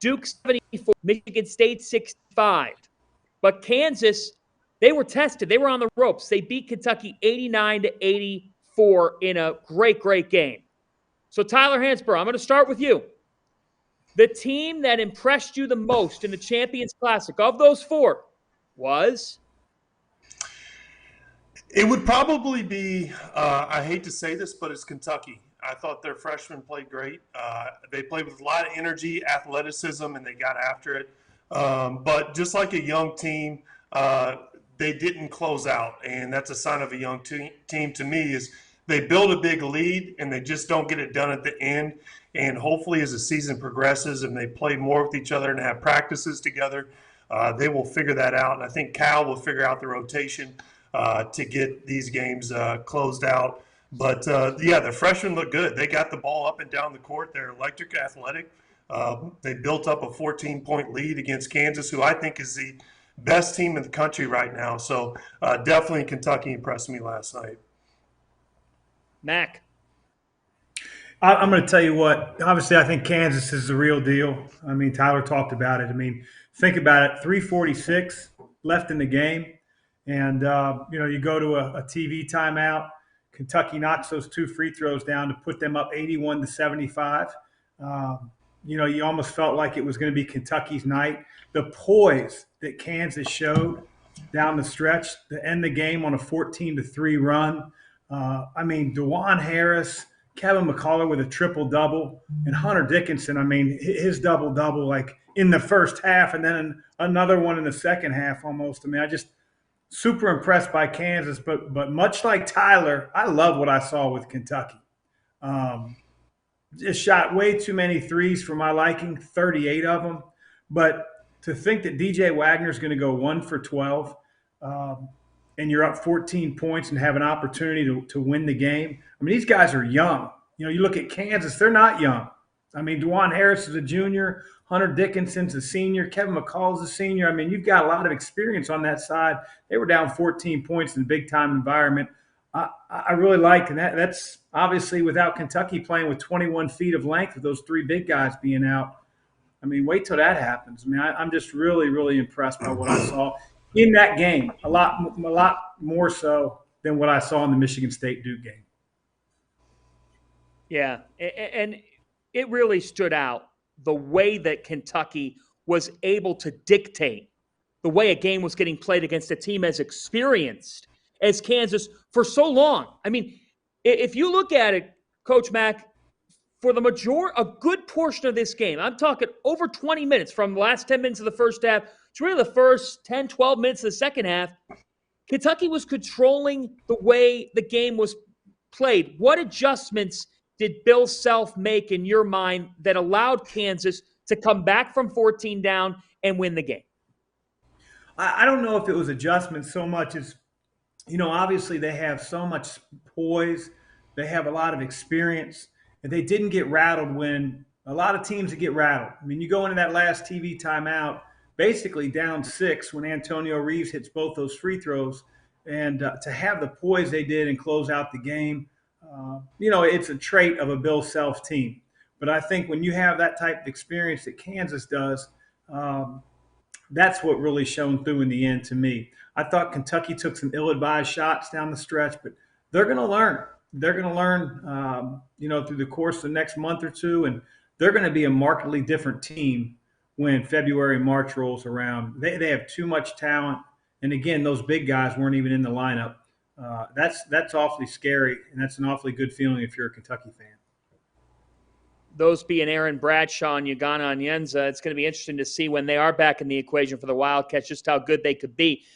Duke 74, Michigan State 65. But Kansas, they were tested. They were on the ropes. They beat Kentucky 89-84 in a great, great game. So Tyler Hansbrough, I'm going to start with you. The team that impressed you the most in the Champions Classic of those four was? It would probably be, I hate to say this, but it's Kentucky. I thought their freshmen played great. They played with a lot of energy, athleticism, and they got after it. But just like a young team, they didn't close out. And that's a sign of a young team to me is they build a big lead and they just don't get it done at the end. And hopefully as the season progresses and they play more with each other and have practices together, they will figure that out. And I think Cal will figure out the rotation to get these games closed out. But, yeah, the freshmen look good. They got the ball up and down the court. They're electric, athletic. They built up a 14-point lead against Kansas, who I think is the best team in the country right now. So definitely Kentucky impressed me last night. Mac. I'm going to tell you what, obviously I think Kansas is the real deal. I mean, Tyler talked about it. I mean, think about it, 3:46 left in the game. And, you go to a TV timeout. Kentucky knocks those two free throws down to put them up 81-75. You almost felt like it was going to be Kentucky's night. The poise that Kansas showed down the stretch to end the game on a 14-3 run. DeJuan Harris, Kevin McCullough with a triple-double, and Hunter Dickinson, his double-double like in the first half and then another one in the second half almost. I just super impressed by Kansas, but much like Tyler, I love what I saw with Kentucky. Just shot way too many threes for my liking, 38 of them. But to think that DJ Wagner is going to go 1 for 12 and you're up 14 points and have an opportunity to win the game. These guys are young. You look at Kansas, they're not young. DeJuan Harris is a junior. Hunter Dickinson's a senior. Kevin McCall's a senior. You've got a lot of experience on that side. They were down 14 points in a big-time environment. I really liked, and that's obviously without Kentucky playing with 21 feet of length with those three big guys being out. Wait till that happens. I'm just really, really impressed by what I saw in that game. A lot more so than what I saw in the Michigan State Duke game. Yeah, and it really stood out the way that Kentucky was able to dictate the way a game was getting played against a team as experienced as Kansas for so long. If you look at it, Coach Mack, for a good portion of this game, I'm talking over 20 minutes from the last 10 minutes of the first half to really the first 10, 12 minutes of the second half, Kentucky was controlling the way the game was played. What adjustments did Bill Self make in your mind that allowed Kansas to come back from 14 down and win the game? I don't know if it was adjustments so much as, obviously they have so much poise. They have a lot of experience. And they didn't get rattled when a lot of teams that get rattled. You go into that last TV timeout, basically down 6 when Antonio Reeves hits both those free throws. And to have the poise they did and close out the game, it's a trait of a Bill Self team. But I think when you have that type of experience that Kansas does, that's what really shone through in the end to me. I thought Kentucky took some ill-advised shots down the stretch, but they're going to learn. They're going to learn, through the course of the next month or two, and they're going to be a markedly different team when February, March rolls around. They have too much talent. And again, those big guys weren't even in the lineup. That's awfully scary, and that's an awfully good feeling if you're a Kentucky fan. Those being Aaron Bradshaw and Ugonna Onyenza, it's going to be interesting to see when they are back in the equation for the Wildcats just how good they could be.